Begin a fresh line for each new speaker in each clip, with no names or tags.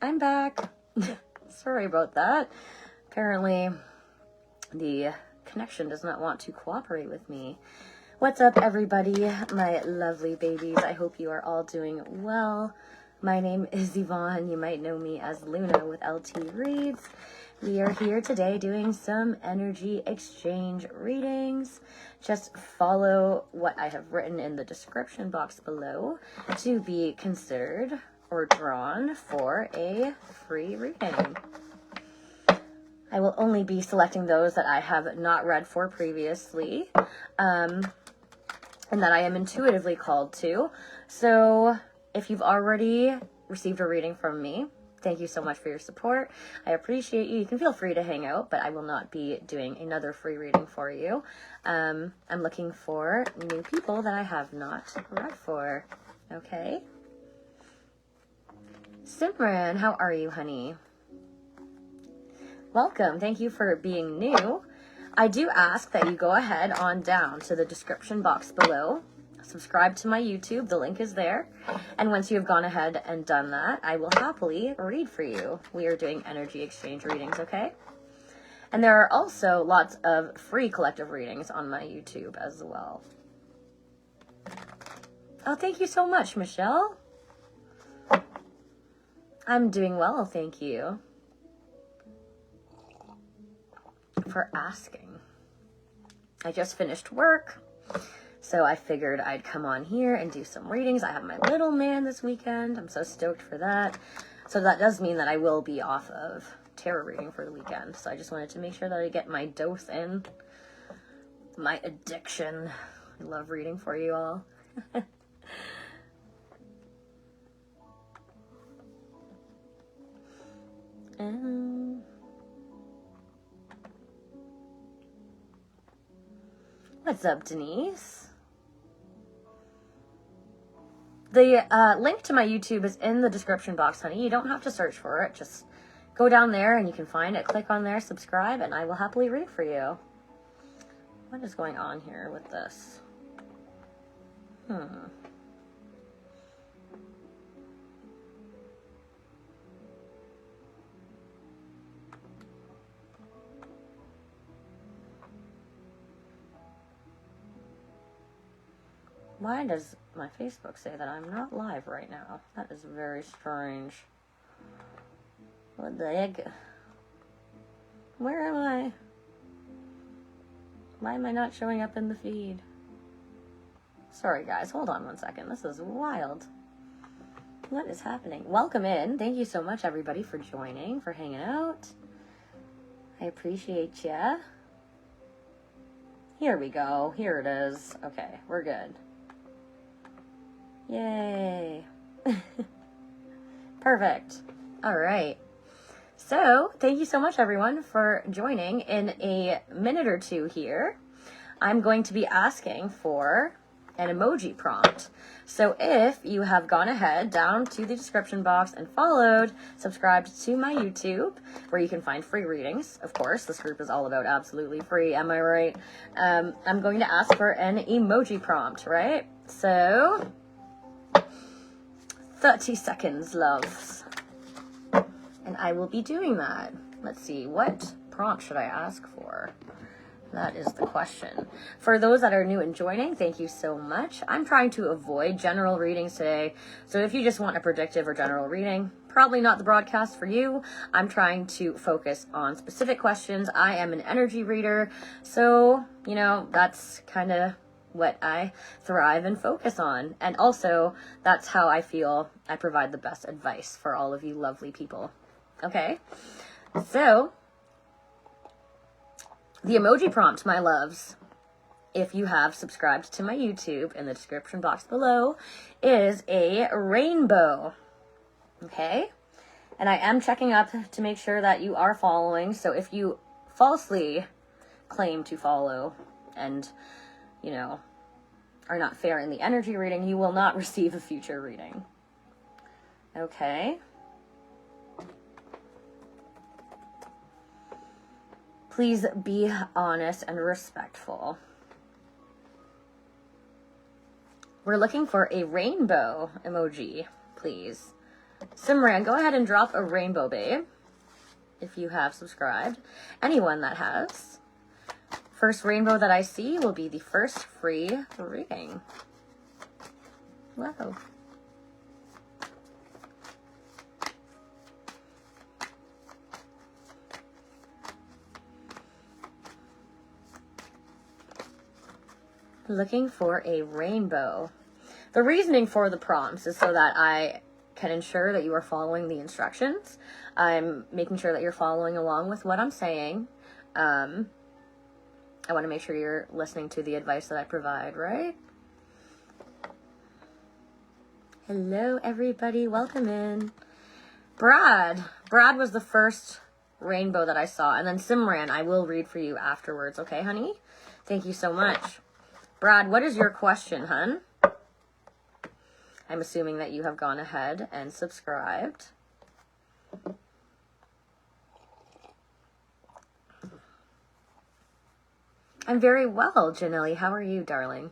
I'm back. Sorry about that. Apparently, the connection does not want to cooperate with me. What's up, everybody? My lovely babies. I hope you are all doing well. My name is Yvonne. You might know me as Luna with LT Reads. We are here today doing some energy exchange readings. Just follow what I have written in the description box below to be considered or drawn for a free reading. I will only be selecting those that I have not read for previously, and that I am intuitively called to. So if you've already received a reading from me, thank you so much for your support. I appreciate you. You can feel free to hang out, but I will not be doing another free reading for you. I'm looking for new people that I have not read for. Okay? Simran, how are you, honey? Welcome. Thank you for being new. I do ask that you go ahead on down to the description box below. Subscribe to my YouTube. The link is there. And once you have gone ahead and done that, I will happily read for you. We are doing energy exchange readings, okay? And there are also lots of free collective readings on my YouTube as well. Oh, thank you so much, Michelle. I'm doing well, thank you for asking. I just finished work, so I figured I'd come on here and do some readings. I have my little man this weekend. I'm so stoked for that. So that does mean that I will be off of tarot reading for the weekend. So I just wanted to make sure that I get my dose in. My addiction. I love reading for you all. What's up, Denise? The link to my YouTube is in the description box, honey. You don't have to search for it. Just go down there and you can find it. Click on there, subscribe, and I will happily read for you. What is going on here with this? Why does my Facebook say that I'm not live right now? That is very strange. What the heck? Where am I? Why am I not showing up in the feed? Sorry, guys. Hold on one second. This is wild. What is happening? Welcome in. Thank you so much, everybody, for joining, for hanging out. I appreciate ya. Here we go. Here it is. Okay, we're good. Yay. Perfect. All right. So thank you so much, everyone, for joining. In a minute or two here, I'm going to be asking for an emoji prompt. So if you have gone ahead down to the description box and subscribed to my YouTube, where you can find free readings, of course, this group is all about absolutely free, am I right? I'm going to ask for an emoji prompt, right? So 30 seconds, loves. And I will be doing that. Let's see, what prompt should I ask for? That is the question. For those that are new and joining, thank you so much. I'm trying to avoid general readings today. So if you just want a predictive or general reading, probably not the broadcast for you. I'm trying to focus on specific questions. I am an energy reader. So, you know, that's kind of what I thrive and focus on. And also, that's how I feel I provide the best advice for all of you lovely people. Okay? So, the emoji prompt, my loves, if you have subscribed to my YouTube in the description box below, is a rainbow. Okay? And I am checking up to make sure that you are following. So if you falsely claim to follow and, you know, are not fair in the energy reading, you will not receive a future reading. Okay? Please be honest and respectful. We're looking for a rainbow emoji, please. Simran, go ahead and drop a rainbow, babe, if you have subscribed. Anyone that has. First rainbow that I see will be the first free reading. Wow. Looking for a rainbow. The reasoning for the prompts is so that I can ensure that you are following the instructions. I'm making sure that you're following along with what I'm saying. I want to make sure you're listening to the advice that I provide, right? Hello, everybody. Welcome in. Brad. Brad was the first rainbow that I saw. And then Simran, I will read for you afterwards. Okay, honey? Thank you so much. Brad, what is your question, hun? I'm assuming that you have gone ahead and subscribed. I'm very well, Janelle. How are you, darling?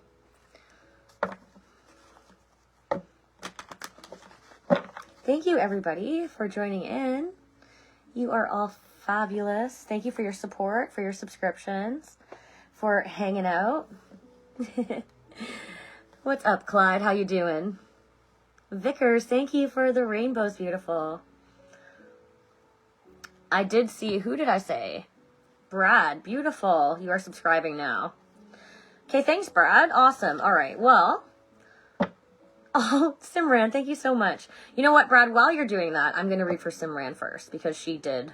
Thank you, everybody, for joining in. You are all fabulous. Thank you for your support, for your subscriptions, for hanging out. What's up, Clyde? How you doing? Vickers, thank you for the rainbows, beautiful. I did see, who did I say? Brad, beautiful. You are subscribing now. Okay, thanks, Brad. Awesome. All right, well. Oh, Simran, thank you so much. You know what, Brad, while you're doing that, I'm going to read for Simran first because she did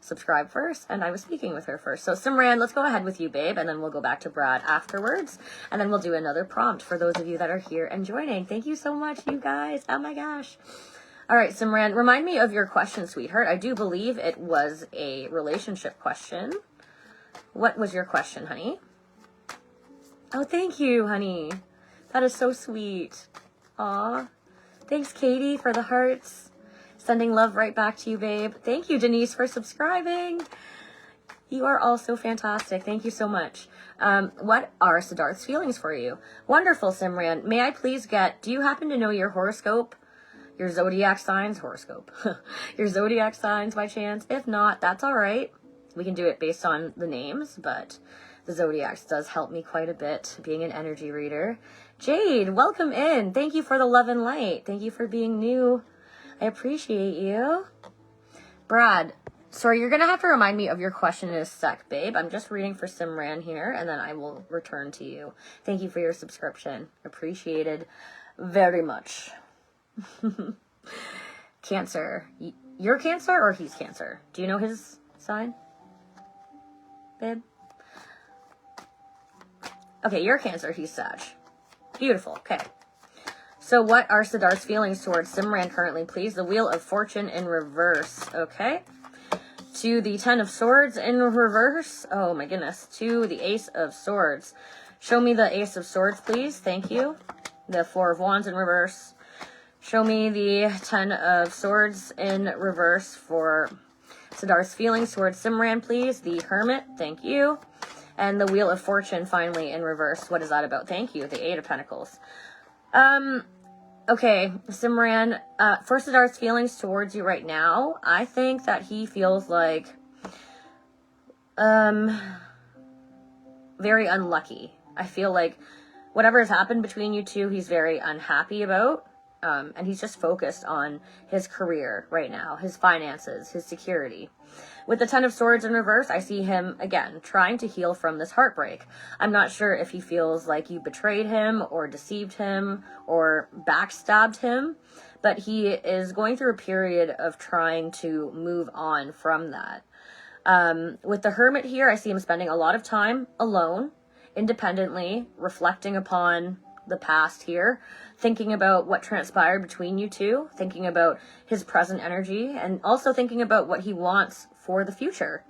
subscribe first and I was speaking with her first. So Simran, let's go ahead with you, babe, and then we'll go back to Brad afterwards. And then we'll do another prompt for those of you that are here and joining. Thank you so much, you guys. Oh my gosh. All right, Simran, remind me of your question, sweetheart. I do believe it was a relationship question. What was your question, honey? Oh, thank you, honey. That is so sweet. Aw. Thanks, Katie, for the hearts. Sending love right back to you, babe. Thank you, Denise, for subscribing. You are all so fantastic. Thank you so much. What are Siddharth's feelings for you? Wonderful, Simran. May I please get, do you happen to know your horoscope? Your zodiac signs? Horoscope. Your zodiac signs by chance? If not, that's all right. We can do it based on the names, but the zodiacs does help me quite a bit, being an energy reader. Jade, welcome in. Thank you for the love and light. Thank you for being new. I appreciate you. Brad, sorry, you're going to have to remind me of your question in a sec, babe. I'm just reading for Simran here, and then I will return to you. Thank you for your subscription. Appreciated very much. Cancer. You're Cancer or he's Cancer? Do you know his sign, babe? Okay, you're Cancer, he's Sag. Beautiful, okay. So what are Siddharth's feelings towards Simran currently, please? The Wheel of Fortune in reverse, okay. To the Ten of Swords in reverse. Oh my goodness. To the Ace of Swords. Show me the Ace of Swords, please. Thank you. The Four of Wands in reverse. Show me the Ten of Swords in reverse for Siddharth's feelings towards Simran, please. The Hermit, thank you. And the Wheel of Fortune, finally, in reverse. What is that about? Thank you. The Eight of Pentacles. Okay, Simran, for Siddharth's feelings towards you right now, I think that he feels like, very unlucky. I feel like whatever has happened between you two, he's very unhappy about. And he's just focused on his career right now, his finances, his security. With the Ten of Swords in reverse, I see him, again, trying to heal from this heartbreak. I'm not sure if he feels like you betrayed him or deceived him or backstabbed him, but he is going through a period of trying to move on from that. With the Hermit here, I see him spending a lot of time alone, independently, reflecting upon the past here, thinking about what transpired between you two, thinking about his present energy, and also thinking about what he wants for the future.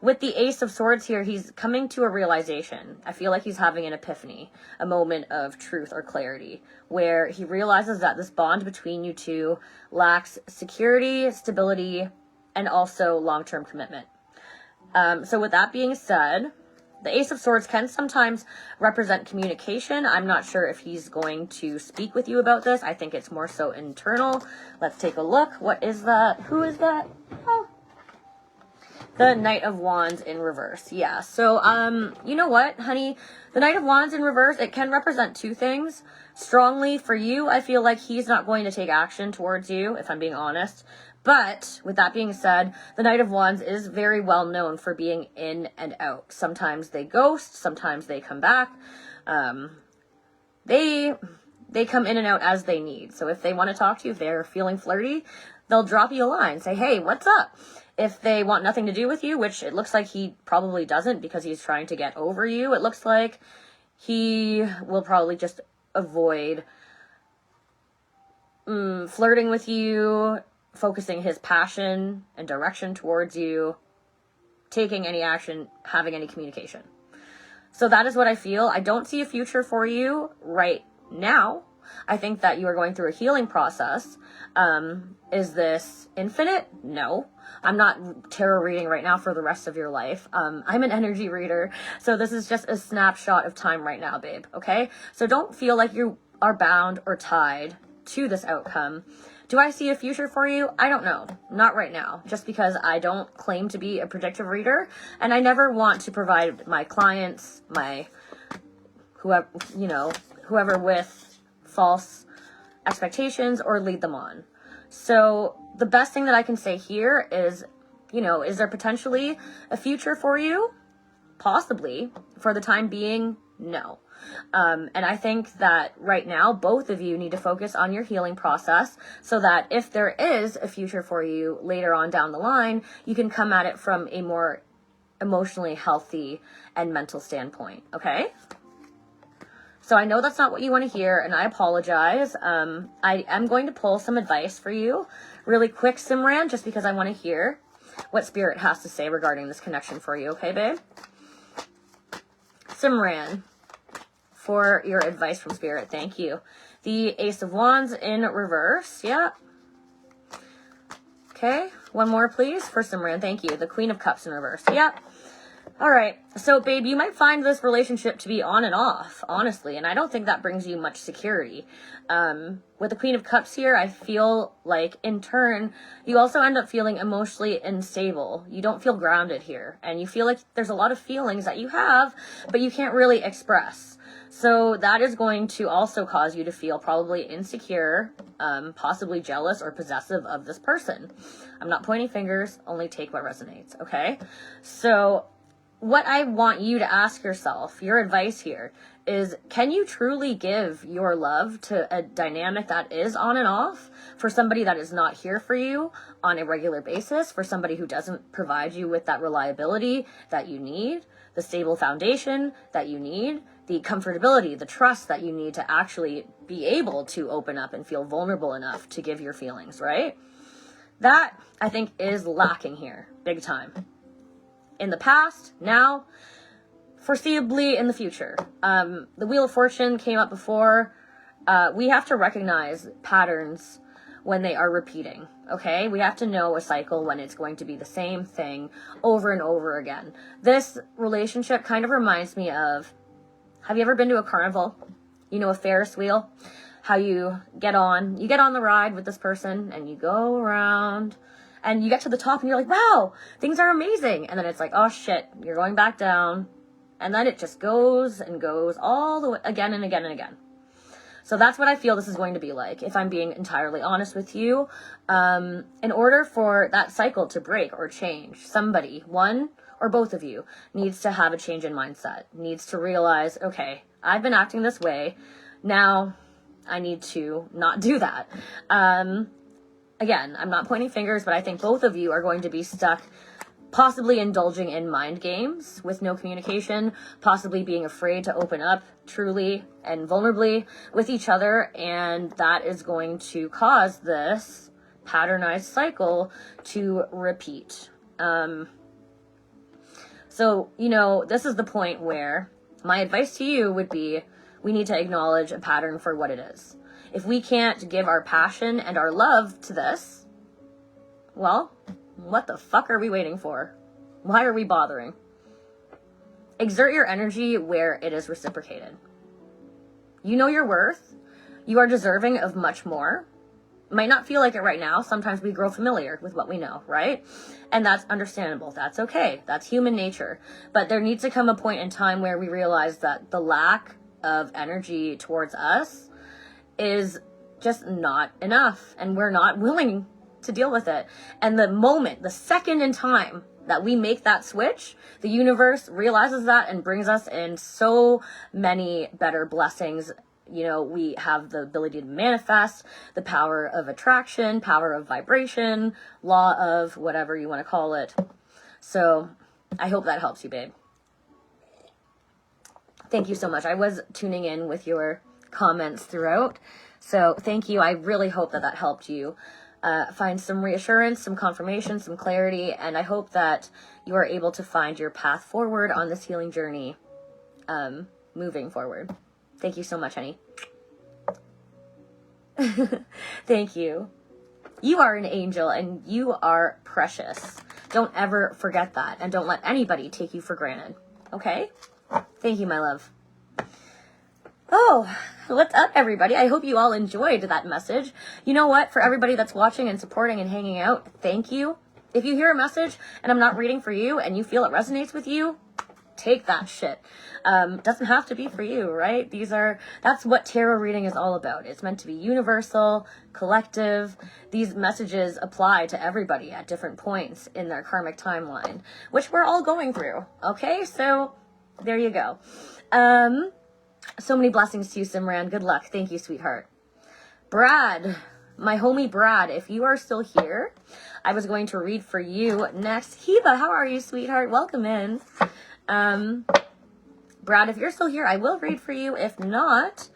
With the Ace of Swords here, he's coming to a realization. I feel like he's having an epiphany, a moment of truth or clarity, where he realizes that this bond between you two lacks security, stability, and also long-term commitment. So with that being said, The Ace of Swords can sometimes represent communication. I'm not sure if he's going to speak with you about this. I think it's more so internal. Let's take a look. What is that? Who is that? Oh, the Knight of Wands in reverse. Yeah. So, you know what, honey? The Knight of Wands in reverse, it can represent two things. Strongly for you, I feel like he's not going to take action towards you, if I'm being honest. But with that being said, the Knight of Wands is very well known for being in and out. Sometimes they ghost, sometimes they come back. They come in and out as they need. So if they want to talk to you, if they're feeling flirty, they'll drop you a line, say, hey, what's up? If they want nothing to do with you, which it looks like he probably doesn't because he's trying to get over you, it looks like he will probably just avoid flirting with you, focusing his passion and direction towards you, taking any action, having any communication. So that is what I feel. I don't see a future for you right now. I think that you are going through a healing process. Is this infinite? No. I'm not tarot reading right now for the rest of your life. I'm an energy reader. So this is just a snapshot of time right now, babe. Okay? So don't feel like you are bound or tied to this outcome. Do I see a future for you? I don't know. Not right now. Just because I don't claim to be a predictive reader. And I never want to provide my clients, my whoever with false expectations or lead them on. So the best thing that I can say here is, is there potentially a future for you? Possibly. For the time being, no. And I think that right now, both of you need to focus on your healing process so that if there is a future for you later on down the line, you can come at it from a more emotionally healthy and mental standpoint. Okay? So I know that's not what you want to hear, and I apologize. I am going to pull some advice for you really quick, Simran, just because I want to hear what Spirit has to say regarding this connection for you. Okay, babe? Simran, for your advice from Spirit. Thank you. The Ace of Wands in reverse. Yeah. Okay. One more, please, for Simran. Thank you. The Queen of Cups in reverse. Yeah. All right. So, babe, you might find this relationship to be on and off, honestly, and I don't think that brings you much security. With the Queen of Cups here, I feel like, in turn, you also end up feeling emotionally unstable. You don't feel grounded here, and you feel like there's a lot of feelings that you have, but you can't really express. So that is going to also cause you to feel probably insecure, possibly jealous or possessive of this person. I'm not pointing fingers, only take what resonates, okay? So what I want you to ask yourself, your advice here, is can you truly give your love to a dynamic that is on and off, for somebody that is not here for you on a regular basis, for somebody who doesn't provide you with that reliability that you need, the stable foundation that you need, the comfortability, the trust that you need to actually be able to open up and feel vulnerable enough to give your feelings, right? That, I think, is lacking here, big time. In the past, now, foreseeably in the future. The Wheel of Fortune came up before. We have to recognize patterns when they are repeating, okay? We have to know a cycle when it's going to be the same thing over and over again. This relationship kind of reminds me of, have you ever been to a carnival? You know, a Ferris wheel? How you get on the ride with this person and you go around and you get to the top and you're like, wow, things are amazing. And then it's like, oh shit, you're going back down. And then it just goes and goes all the way, again and again and again. So that's what I feel this is going to be like, if I'm being entirely honest with you. In order for that cycle to break or change, somebody, one or both of you, needs to have a change in mindset, needs to realize, okay, I've been acting this way. Now I need to not do that. Again, I'm not pointing fingers, but I think both of you are going to be stuck possibly indulging in mind games with no communication, possibly being afraid to open up truly and vulnerably with each other, and that is going to cause this patternized cycle to repeat. So, this is the point where my advice to you would be, we need to acknowledge a pattern for what it is. If we can't give our passion and our love to this, well, what the fuck are we waiting for? Why are we bothering? exert your energy where it is reciprocated. You know your worth. You are deserving of much more. Might not feel like it right now. Sometimes we grow familiar with what we know, right? And that's understandable. That's okay. That's human nature. But there needs to come a point in time where we realize that the lack of energy towards us is just not enough, and we're not willing to deal with it. And the second in time that we make that switch, the universe realizes that and brings us in so many better blessings. You know, we have the ability to manifest, the power of attraction, power of vibration, law of whatever you want to call it. So I hope that helps you, babe. Thank you so much. I was tuning in with your comments throughout. So thank you. I really hope that helped you find some reassurance, some confirmation, some clarity. And I hope that you are able to find your path forward on this healing journey, moving forward. Thank you so much, honey. Thank you. You are an angel and you are precious. Don't ever forget that. And don't let anybody take you for granted. Okay? Thank you, my love. Oh, what's up, everybody? I hope you all enjoyed that message. You know what? For everybody that's watching and supporting and hanging out, thank you. If you hear a message and I'm not reading for you and you feel it resonates with you, take that shit. Doesn't have to be for you, right? That's what tarot reading is all about. It's meant to be universal, collective. These messages apply to everybody at different points in their karmic timeline, which we're all going through. Okay, so there you go. So many blessings to you, Simran. Good luck. Thank you, sweetheart. Brad, my homie Brad, if you are still here, I was going to read for you next. Heba, how are you, sweetheart? Welcome in. Brad, if you're still here, I will read for you. If not,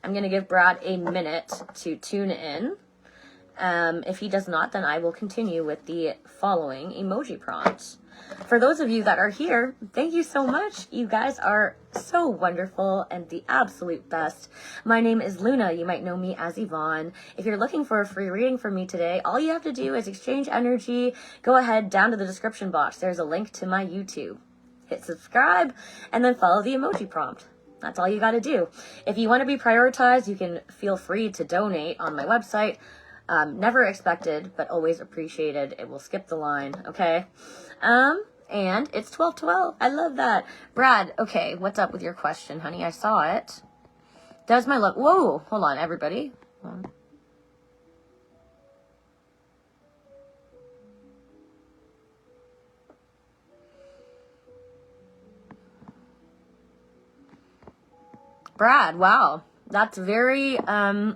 I'm going to give Brad a minute to tune in. If he does not, then I will continue with the following emoji prompt. For those of you that are here, thank you so much. You guys are so wonderful and the absolute best. My name is Luna. You might know me as Yvonne. If you're looking for a free reading from me today, all you have to do is exchange energy. Go ahead down to the description box. There's a link to my YouTube. Hit subscribe and then follow the emoji prompt. That's all you got to do. If you want to be prioritized, you can feel free to donate on my website. Never expected, but always appreciated. It will skip the line, okay? And it's 12:12. I love that. Brad, okay, what's up with your question, honey? I saw it. Does my love... Whoa, hold on, everybody. Hold on. Brad, wow. That's very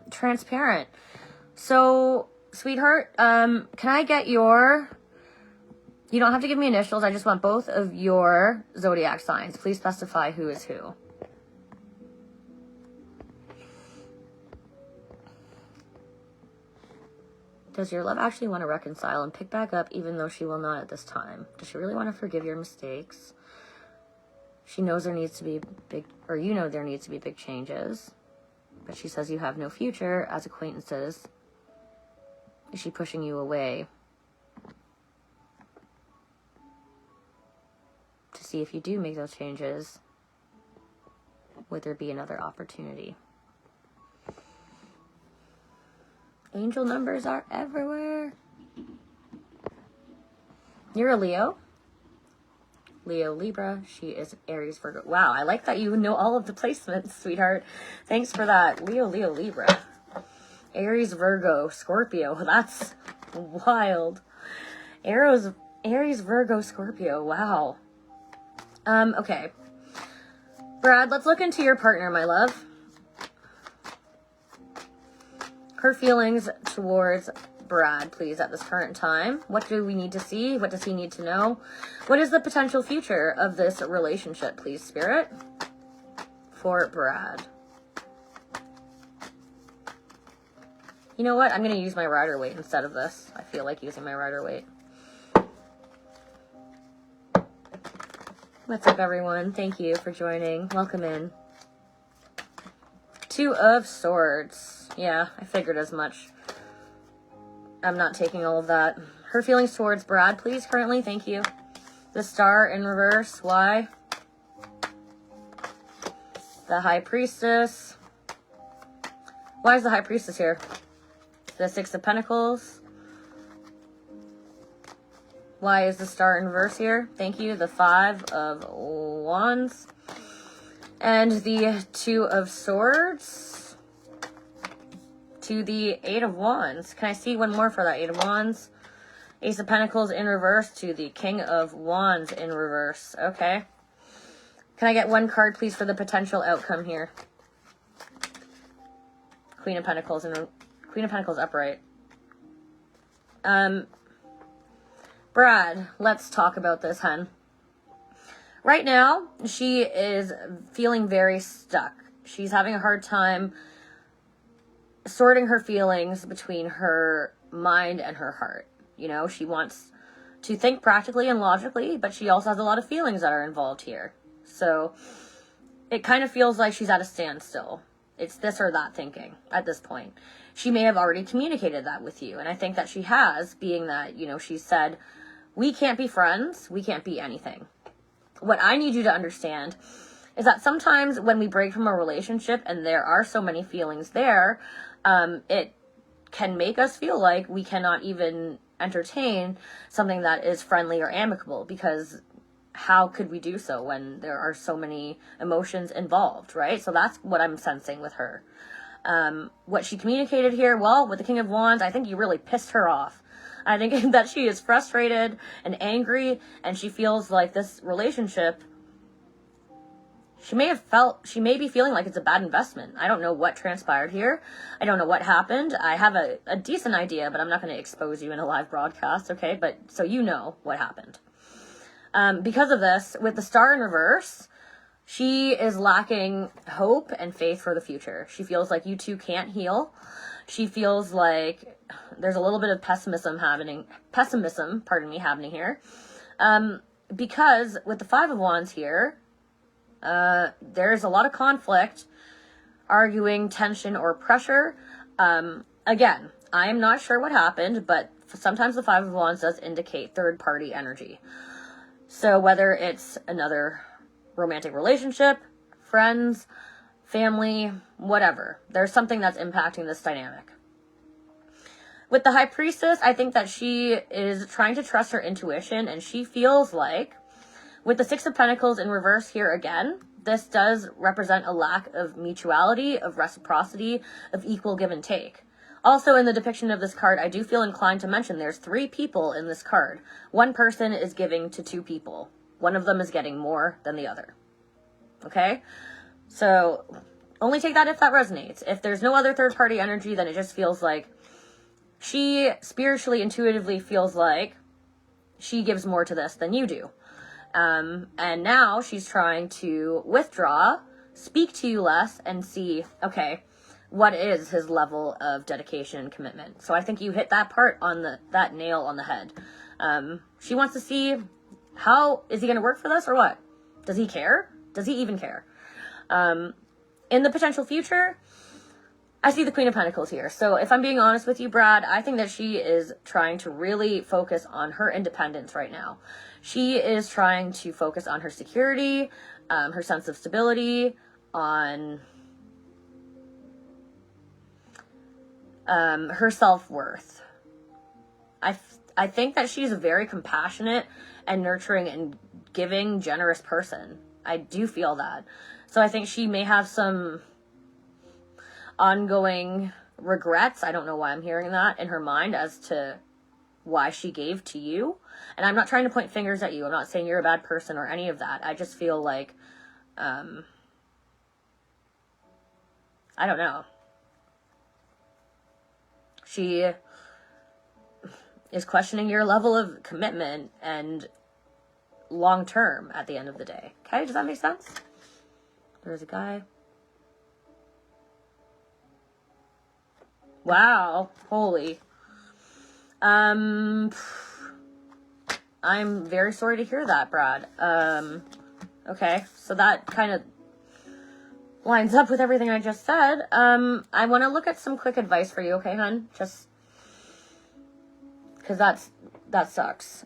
transparent. So, sweetheart, can I get your... You don't have to give me initials. I just want both of your zodiac signs. Please specify who is who. Does your love actually want to reconcile and pick back up even though she will not at this time? Does she really want to forgive your mistakes? She knows there needs to be big, or you know there needs to be big changes. But she says you have no future as acquaintances. Is she pushing you away? To see if you do make those changes, would there be another opportunity? Angel numbers are everywhere. You're a Leo. Leo, Libra. She is Aries, Virgo. Wow, I like that you know all of the placements, sweetheart. Thanks for that. Leo, Libra. Aries, Virgo, Scorpio. That's wild. Aries, Virgo, Scorpio. Wow. Okay. Brad, let's look into your partner, my love. Her feelings towards Brad, please, at this current time. What do we need to see? What does he need to know? What is the potential future of this relationship, please, Spirit? For Brad. You know what? I'm going to use my Rider-Waite instead of this. I feel like using my Rider-Waite. What's up, everyone? Thank you for joining. Welcome in. Two of Swords. Yeah, I figured as much. I'm not taking all of that. Her feelings towards Brad, please, currently. Thank you. The Star in reverse. Why? The High Priestess. Why is the High Priestess here? The Six of Pentacles. Why is the Star in reverse here? Thank you. The Five of Wands. And the Two of Swords. To the Eight of Wands. Can I see one more for that Eight of Wands? Ace of Pentacles in reverse to the King of Wands in reverse. Okay. Can I get one card, please, for the potential outcome here? Queen of Pentacles and Queen of Pentacles upright. Brad, let's talk about this, hun. Right now, she is feeling very stuck. She's having a hard time sorting her feelings between her mind and her heart. You know, she wants to think practically and logically, but she also has a lot of feelings that are involved here. So it kind of feels like she's at a standstill. It's this or that thinking at this point. She may have already communicated that with you. And I think that she has, being that, you know, she said, we can't be friends. We can't be anything. What I need you to understand is that sometimes when we break from a relationship and there are so many feelings there, it can make us feel like we cannot even entertain something that is friendly or amicable, because how could we do so when there are so many emotions involved, right? So that's what I'm sensing with her. What she communicated here, well, with the King of Wands, I think you really pissed her off. I think that she is frustrated and angry, and she feels like this relationship, she may be feeling like it's a bad investment. I don't know what transpired here. I don't know what happened. I have a decent idea, but I'm not going to expose you in a live broadcast, okay? But so you know what happened. Because of this, with the Star in reverse, she is lacking hope and faith for the future. She feels like you two can't heal. She feels like there's a little bit of pessimism happening here. Because with the Five of Wands here, there's a lot of conflict, arguing, tension, or pressure. Again, I am not sure what happened, but sometimes the Five of Wands does indicate third-party energy. So whether it's another romantic relationship, friends, family, whatever, there's something that's impacting this dynamic. With the High Priestess, I think that she is trying to trust her intuition, and she feels like, with the Six of Pentacles in reverse here again, this does represent a lack of mutuality, of reciprocity, of equal give and take. Also, in the depiction of this card, I do feel inclined to mention there's 3 people in this card. One person is giving to 2 people. One of them is getting more than the other. Okay? So, only take that if that resonates. If there's no other third-party energy, then it just feels like she spiritually, intuitively feels like she gives more to this than you do. And now she's trying to withdraw, speak to you less, and see, okay, what is his level of dedication and commitment? So I think you hit that part on that nail on the head. She wants to see, how is he going to work for this or what? Does he care? Does he even care? In the potential future, I see the Queen of Pentacles here. So if I'm being honest with you, Brad, I think that she is trying to really focus on her independence right now. She is trying to focus on her security, her sense of stability, on her self-worth. I think that she's a very compassionate and nurturing and giving, generous person. I do feel that. So I think she may have some ongoing regrets. I don't know why I'm hearing that in her mind as to why she gave to you. And I'm not trying to point fingers at you. I'm not saying you're a bad person or any of that. I just feel like, I don't know. She is questioning your level of commitment and long term at the end of the day. Okay, does that make sense? There's a guy. Wow, holy. I'm very sorry to hear that, Brad. Okay, so that kind of lines up with everything I just said. I want to look at some quick advice for you, okay, hon? Just because that sucks.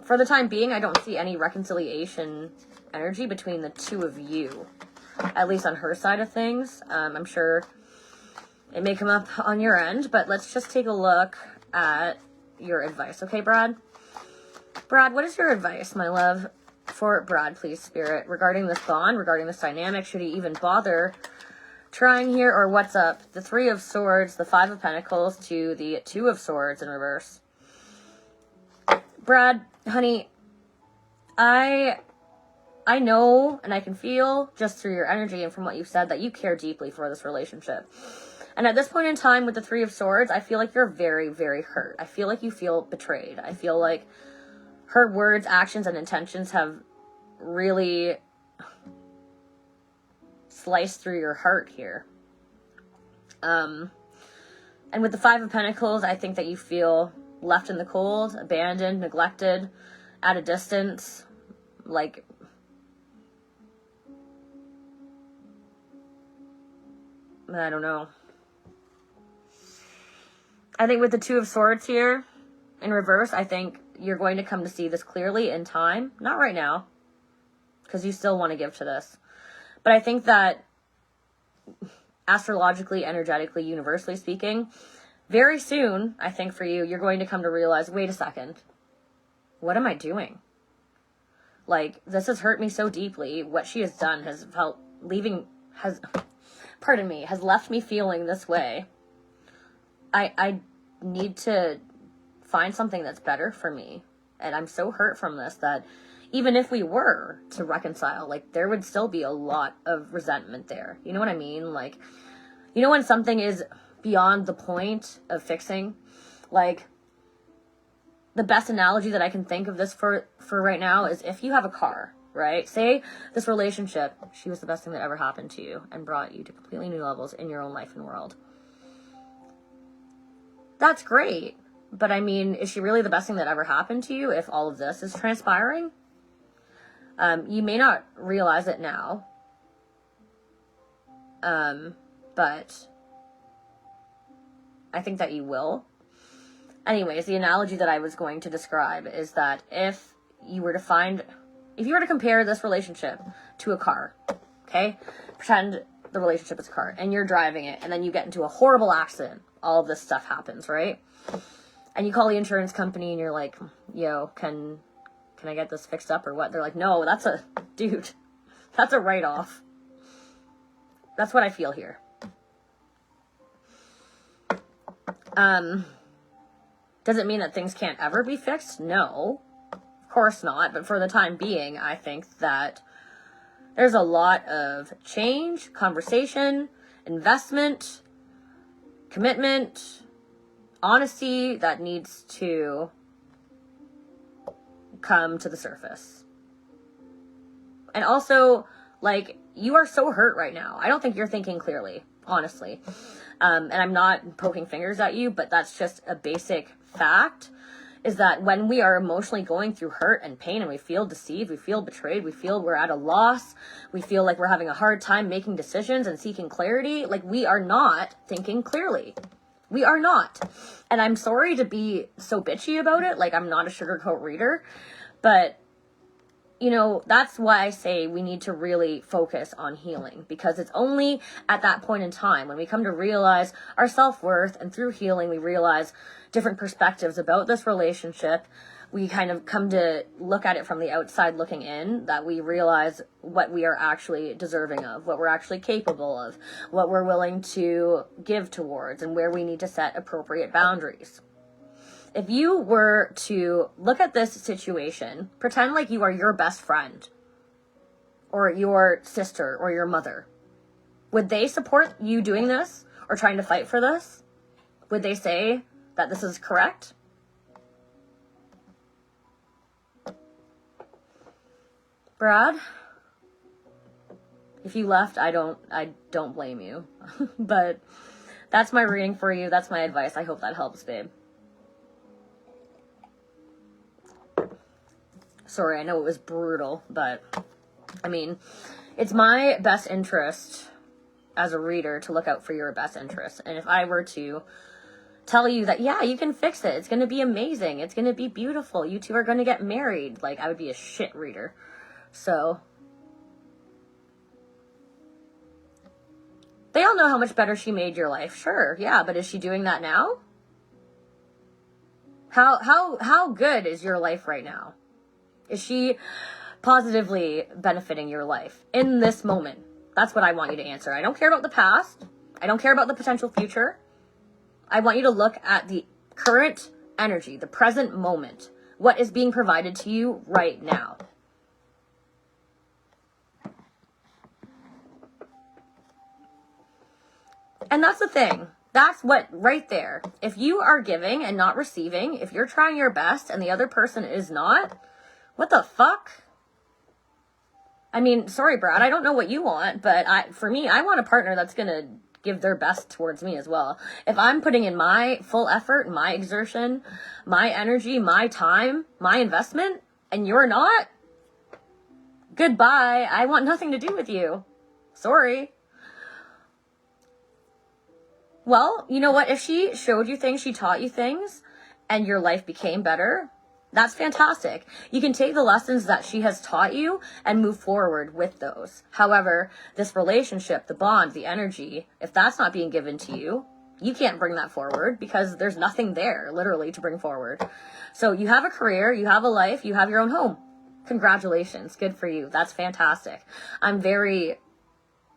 For the time being, I don't see any reconciliation energy between the two of you, at least on her side of things. I'm sure it may come up on your end, but let's just take a look at your advice. Okay, Brad? Brad, what is your advice, my love, for Brad, please, Spirit, regarding this bond, regarding this dynamic? Should he even bother trying here, or what's up? The Three of Swords, the Five of Pentacles to the Two of Swords in reverse. Brad, honey, I know and I can feel just through your energy and from what you've said that you care deeply for this relationship. And at this point in time with the Three of Swords, I feel like you're very, very hurt. I feel like you feel betrayed. I feel like her words, actions, and intentions have really sliced through your heart here. And with the Five of Pentacles, I think that you feel left in the cold, abandoned, neglected, at a distance, like I don't know. I think with the Two of Swords here in reverse, I think you're going to come to see this clearly in time. Not right now, because you still want to give to this. But I think that astrologically, energetically, universally speaking, very soon, I think for you, you're going to come to realize, wait a second, what am I doing? Like, this has hurt me so deeply. What she has done has has left me feeling this way. I need to find something that's better for me. And I'm so hurt from this that even if we were to reconcile, like, there would still be a lot of resentment there. You know what I mean? Like, you know when something is beyond the point of fixing? Like, the best analogy that I can think of this for right now is if you have a car, right? Say this relationship, she was the best thing that ever happened to you and brought you to completely new levels in your own life and world. That's great. But I mean, is she really the best thing that ever happened to you if all of this is transpiring? You may not realize it now. But I think that you will. Anyways, the analogy that I was going to describe is that if you were to compare this relationship to a car, okay? Pretend the relationship is a car and you're driving it and then you get into a horrible accident. All of this stuff happens, right? And you call the insurance company and you're like, yo, can I get this fixed up or what? They're like, no, that's a write-off. That's what I feel here. Does it mean that things can't ever be fixed? No, of course not. But for the time being, I think that there's a lot of change, conversation, investment, commitment, honesty that needs to come to the surface. And also, like, you are so hurt right now. I don't think you're thinking clearly, honestly. And I'm not poking fingers at you, but that's just a basic fact, is that when we are emotionally going through hurt and pain and we feel deceived, we feel betrayed, we feel we're at a loss, we feel like we're having a hard time making decisions and seeking clarity, like, we are not thinking clearly. We are not. And I'm sorry to be so bitchy about it. Like, I'm not a sugarcoat reader, but you know, that's why I say we need to really focus on healing, because it's only at that point in time when we come to realize our self-worth, and through healing we realize different perspectives about this relationship. We kind of come to look at it from the outside looking in, that we realize what we are actually deserving of, what we're actually capable of, what we're willing to give towards, and where we need to set appropriate boundaries. If you were to look at this situation, pretend like you are your best friend or your sister or your mother. Would they support you doing this or trying to fight for this? Would they say that this is correct? Brad, if you left, I don't blame you. But that's my reading for you. That's my advice. I hope that helps, babe. Sorry, I know it was brutal, but I mean, it's my best interest as a reader to look out for your best interest. And if I were to tell you that, yeah, you can fix it, it's going to be amazing, it's going to be beautiful, you two are going to get married, like, I would be a shit reader. So They all know how much better she made your life. Sure, yeah, but is she doing that now? How good is your life right now? Is she positively benefiting your life in this moment? That's what I want you to answer. I don't care about the past. I don't care about the potential future. I want you to look at the current energy, the present moment. What is being provided to you right now? And that's the thing. That's what, right there. If you are giving and not receiving, if you're trying your best and the other person is not, what the fuck? I mean, sorry, Brad, I don't know what you want, but for me, I want a partner that's going to give their best towards me as well. If I'm putting in my full effort, my exertion, my energy, my time, my investment, and you're not, goodbye. I want nothing to do with you. Sorry. Well, you know what? If she showed you things, she taught you things, and your life became better, that's fantastic. You can take the lessons that she has taught you and move forward with those. However, this relationship, the bond, the energy, if that's not being given to you, you can't bring that forward because there's nothing there, literally, to bring forward. So you have a career, you have a life, you have your own home. Congratulations. Good for you. That's fantastic. I'm very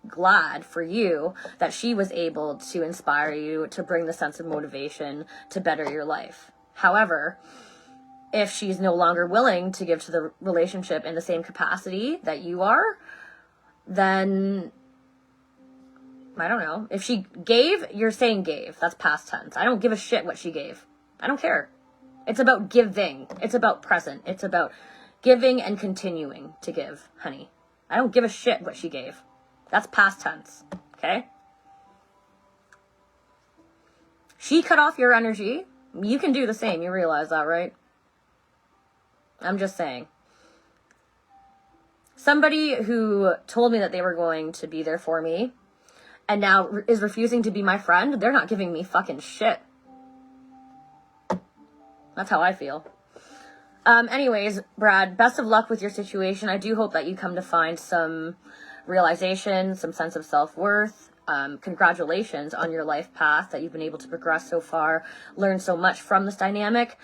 glad for you that she was able to inspire you, to bring the sense of motivation to better your life. However, if she's no longer willing to give to the relationship in the same capacity that you are, then I don't know. If she gave, you're saying gave. That's past tense. I don't give a shit what she gave. I don't care. It's about giving. It's about present. It's about giving and continuing to give, honey. I don't give a shit what she gave. That's past tense, okay? She cut off your energy. You can do the same. You realize that, right? I'm just saying. Somebody who told me that they were going to be there for me and now is refusing to be my friend, they're not giving me fucking shit. That's how I feel. Anyways, Brad, best of luck with your situation. I do hope that you come to find some realization, some sense of self-worth. Congratulations on your life path that you've been able to progress so far, learn so much from this dynamic.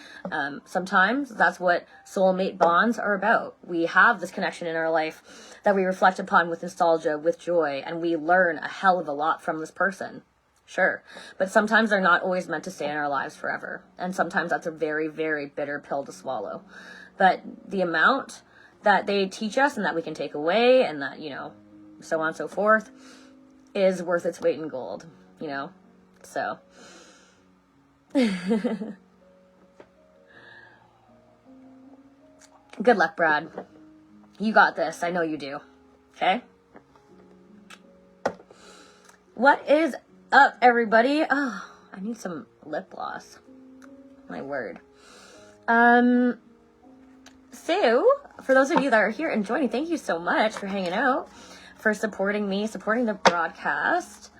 Sometimes that's what soulmate bonds are about. We have this connection in our life that we reflect upon with nostalgia, with joy, and we learn a hell of a lot from this person. Sure. But sometimes they're not always meant to stay in our lives forever. And sometimes that's a very, very bitter pill to swallow. But the amount that they teach us and that we can take away and that, you know, so on and so forth, is worth its weight in gold, you know? So. Good luck, Brad. You got this. I know you do. Okay? What is up, everybody? Oh, I need some lip gloss. My word. So, for those of you that are here and joining, thank you so much for hanging out, for supporting me, supporting the broadcast.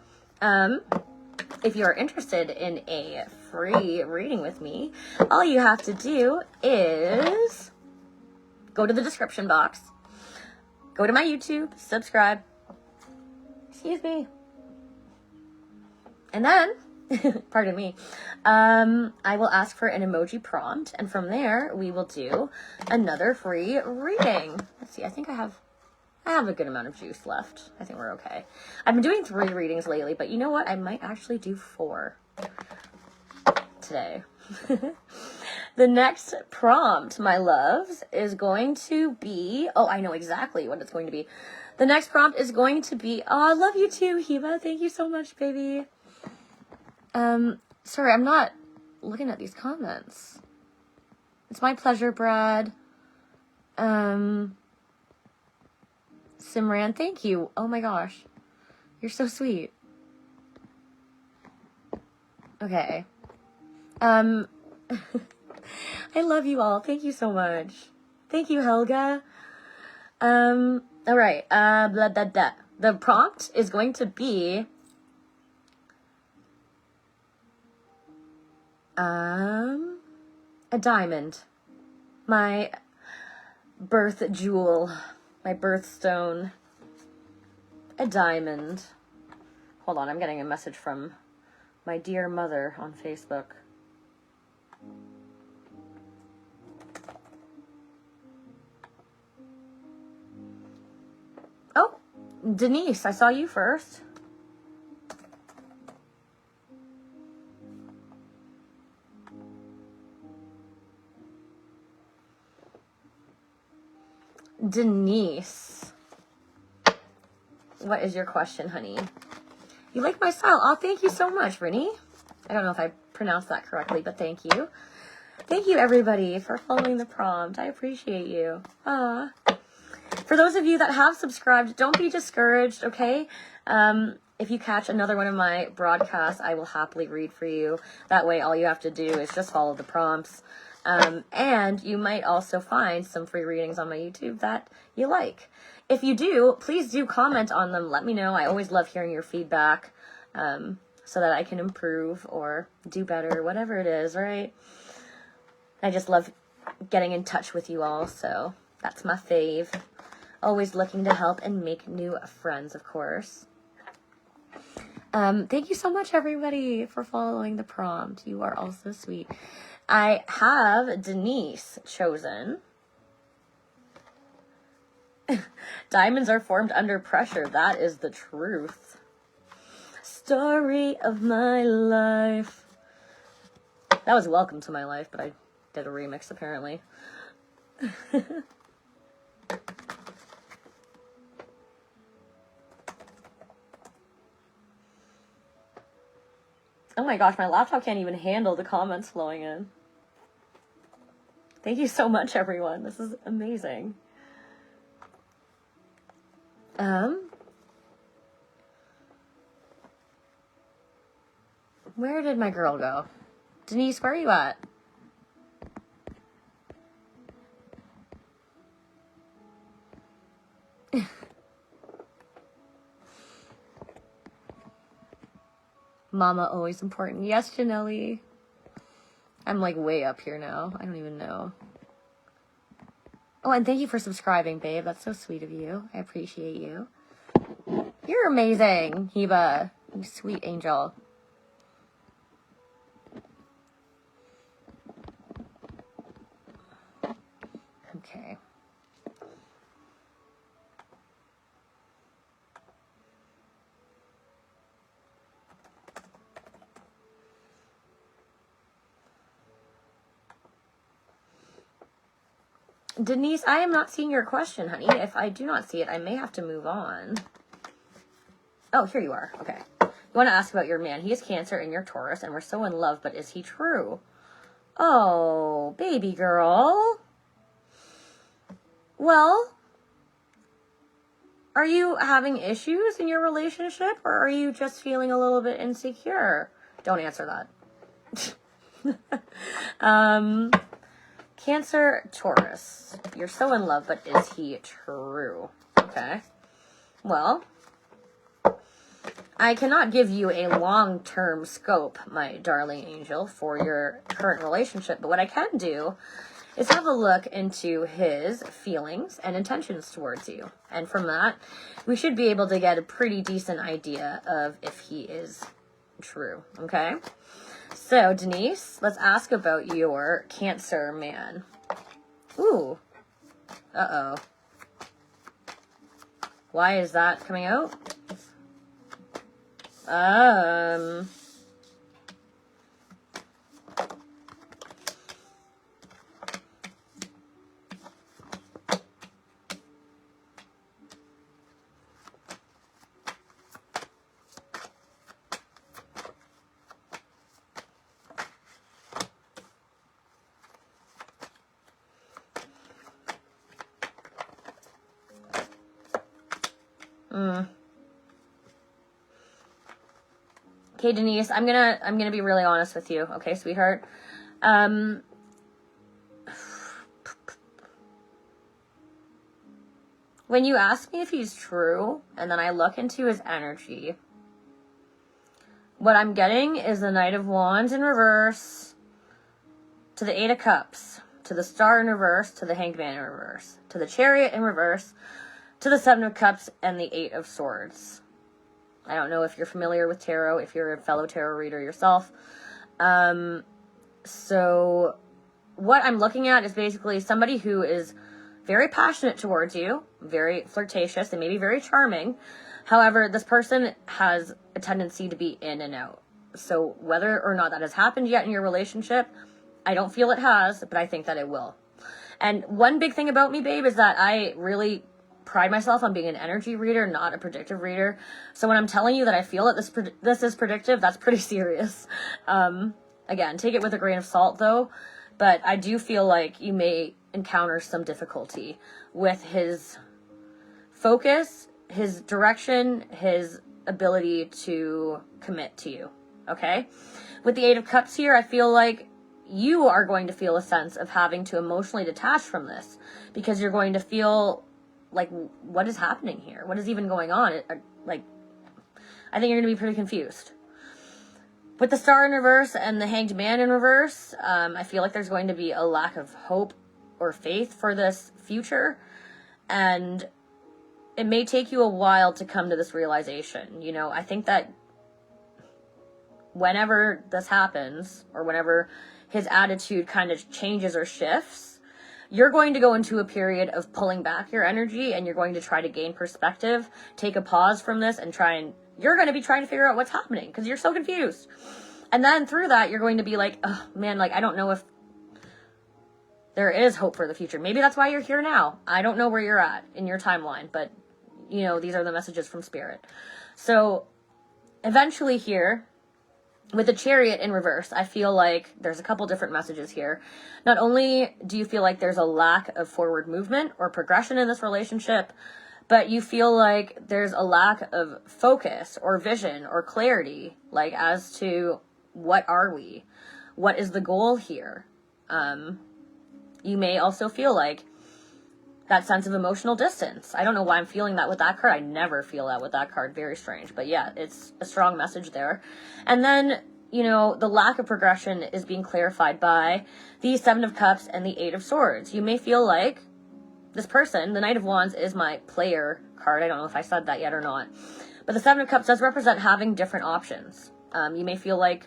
If you are interested in a free reading with me, all you have to do is go to the description box, go to my YouTube, subscribe, excuse me, and then, pardon me, I will ask for an emoji prompt, and from there, we will do another free reading. Let's see, I think I have a good amount of juice left. I think we're okay. I've been doing 3 readings lately, but you know what? I might actually do 4 today. The next prompt, my loves, is going to be... Oh, I know exactly what it's going to be. The next prompt is going to be... Oh, I love you too, Hiba. Thank you so much, baby. Sorry, I'm not looking at these comments. It's my pleasure, Brad. Simran, thank you. Oh my gosh. You're so sweet. Okay. I love you all. Thank you so much. Thank you, Helga. All right. Blah, blah, blah. The prompt is going to be, a diamond. My birth jewel. My birthstone. A diamond. Hold on, I'm getting a message from my dear mother on Facebook. Oh, Denise, I saw you first. Denise, what is your question, honey? You like my style? Oh, thank you so much, Rennie. I don't know if I pronounced that correctly, but thank you. Thank you, everybody, for following the prompt. I appreciate you. For those of you that have subscribed, don't be discouraged, okay? If you catch another one of my broadcasts, I will happily read for you. That way, all you have to do is just follow the prompts. And you might also find some free readings on my YouTube that you like. If you do, please do comment on them. Let me know. I always love hearing your feedback so that I can improve or do better, whatever it is, right? I just love getting in touch with you all, so that's my fave. Always looking to help and make new friends, of course. Thank you so much, everybody, for following the prompt. You are all so sweet. I have Denise chosen. Diamonds are formed under pressure. That is the truth. Story of my life. That was Welcome to My Life, but I did a remix, apparently. Oh my gosh, my laptop can't even handle the comments flowing in. Thank you so much, everyone. This is amazing. Where did my girl go? Denise, where are you at? Mama, always important. Yes, Janelle. I'm like way up here now. I don't even know. Oh, and thank you for subscribing, babe. That's so sweet of you. I appreciate you. You're amazing, Heba. You sweet angel. Okay. Denise, I am not seeing your question, honey. If I do not see it, I may have to move on. Oh, here you are. Okay. You want to ask about your man. He is Cancer and you're Taurus, and we're so in love, but is he true? Oh, baby girl. Well, are you having issues in your relationship, or are you just feeling a little bit insecure? Don't answer that. Cancer, Taurus. You're so in love, but is he true? Okay. Well, I cannot give you a long-term scope, my darling angel, for your current relationship, but what I can do is have a look into his feelings and intentions towards you. And from that, we should be able to get a pretty decent idea of if he is true, okay? So, Denise, let's ask about your Cancer man. Ooh. Uh-oh. Why is that coming out? Okay, Denise, I'm gonna be really honest with you, okay, sweetheart? When you ask me if he's true, and then I look into his energy, what I'm getting is the Knight of Wands in reverse, to the Eight of Cups, to the Star in reverse, to the Hanged Man in reverse, to the Chariot in reverse, to the Seven of Cups, and the Eight of Swords. I don't know if you're familiar with tarot, if you're a fellow tarot reader yourself. So what I'm looking at is basically somebody who is very passionate towards you, very flirtatious, and maybe very charming. However, this person has a tendency to be in and out. So whether or not that has happened yet in your relationship, I don't feel it has, but I think that it will. And one big thing about me, babe, is that I really pride myself on being an energy reader, not a predictive reader. So when I'm telling you that I feel that this is predictive, that's pretty serious. Again, take it with a grain of salt, though. But I do feel like you may encounter some difficulty with his focus, his direction, his ability to commit to you, okay? With the Eight of Cups here, I feel like you are going to feel a sense of having to emotionally detach from this, because you're going to feel like, what is happening here? What is even going on? I think you're going to be pretty confused. With the Star in reverse and the Hanged Man in reverse, I feel like there's going to be a lack of hope or faith for this future, and it may take you a while to come to this realization. You know, I think that whenever this happens, or whenever his attitude kind of changes or shifts, you're going to go into a period of pulling back your energy, and you're going to try to gain perspective, take a pause from this, and you're going to be trying to figure out what's happening because you're so confused. And then through that, you're going to be like, oh man, like, I don't know if there is hope for the future. Maybe that's why you're here now. I don't know where you're at in your timeline, but you know, these are the messages from Spirit. So eventually here, with the Chariot in reverse, I feel like there's a couple different messages here. Not only do you feel like there's a lack of forward movement or progression in this relationship, but you feel like there's a lack of focus or vision or clarity, like as to what are we? What is the goal here? You may also feel like that sense of emotional distance. I don't know why I'm feeling that with that card. I never feel that with that card. Very strange. But yeah, it's a strong message there. And then, you know, the lack of progression is being clarified by the Seven of Cups and the Eight of Swords. You may feel like this person, the Knight of Wands, is my player card. I don't know if I said that yet or not. But the Seven of Cups does represent having different options. You may feel like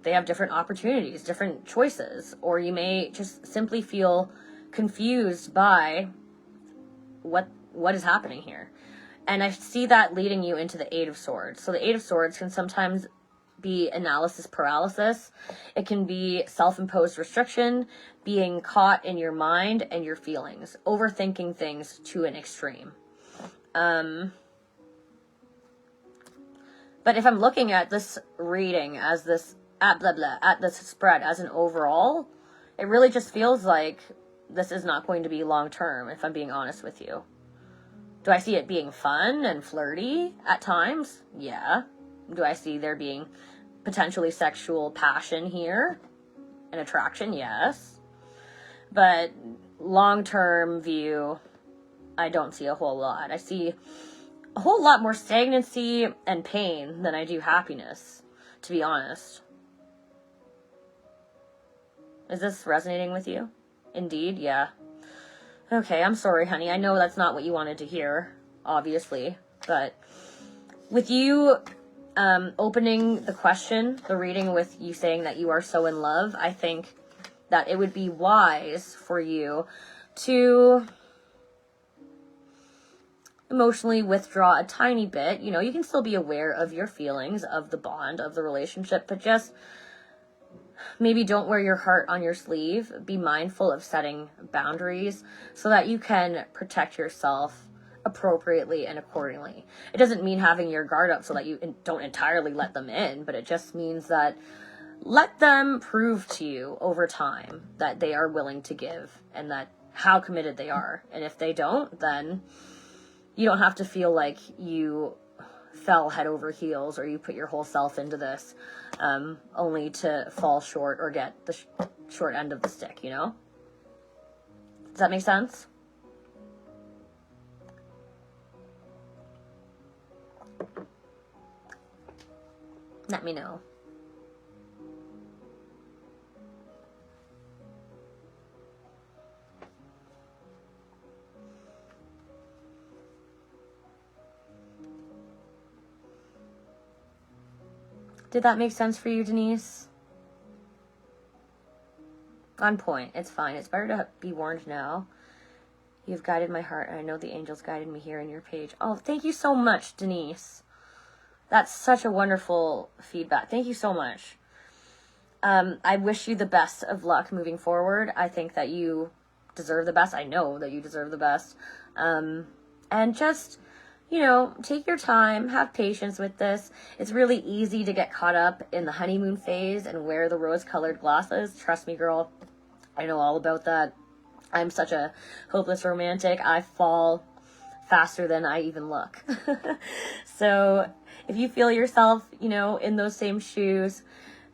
they have different opportunities, different choices, or you may just simply feel confused by what is happening here. And I see that leading you into the Eight of Swords. So the Eight of Swords can sometimes be analysis paralysis. It can be self-imposed restriction, being caught in your mind and your feelings, overthinking things to an extreme. But if I'm looking at this reading as this, at this spread as an overall, it really just feels like this is not going to be long term, if I'm being honest with you. Do I see it being fun and flirty at times? Yeah. Do I see there being potentially sexual passion here and attraction? Yes. But long-term view, I don't see a whole lot. I see a whole lot more stagnancy and pain than I do happiness, to be honest. Is this resonating with you? Indeed, yeah. Okay, I'm sorry, honey. I know that's not what you wanted to hear, obviously. But with you opening the question, the reading with you saying that you are so in love, I think that it would be wise for you to emotionally withdraw a tiny bit. You know, you can still be aware of your feelings, of the bond, of the relationship, but just maybe don't wear your heart on your sleeve. Be mindful of setting boundaries so that you can protect yourself appropriately and accordingly. It doesn't mean having your guard up so that you don't entirely let them in, but it just means that let them prove to you over time that they are willing to give and that how committed they are. And if they don't, then you don't have to feel like you fell head over heels or you put your whole self into this only to fall short or get the short end of the stick, you know? Does that make sense? Let me know. Did that make sense for you, Denise? On point. It's fine. It's better to be warned now. You've guided my heart, and I know the angels guided me here in your page. Oh, thank you so much, Denise. That's such a wonderful feedback. Thank you so much. I wish you the best of luck moving forward. I think that you deserve the best. I know that you deserve the best. And just, you know, take your time, have patience with this. It's really easy to get caught up in the honeymoon phase and wear the rose-colored glasses. Trust me, girl, I know all about that. I'm such a hopeless romantic. I fall faster than I even look. So if you feel yourself, you know, in those same shoes,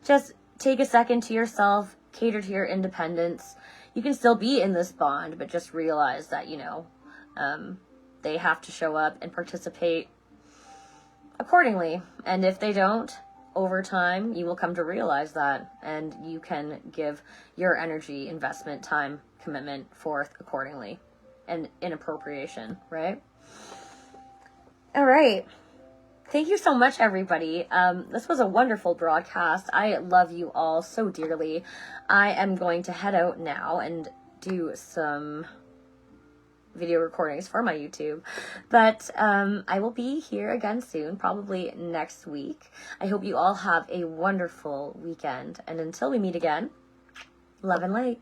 just take a second to yourself, cater to your independence. You can still be in this bond, but just realize that, you know, they have to show up and participate accordingly. And if they don't, over time, you will come to realize that, and you can give your energy, investment, time, commitment forth accordingly and in appropriation, right? All right. Thank you so much, everybody. This was a wonderful broadcast. I love you all so dearly. I am going to head out now and do some video recordings for my YouTube, but I will be here again soon, probably next week. I hope you all have a wonderful weekend, and until we meet again, love and light.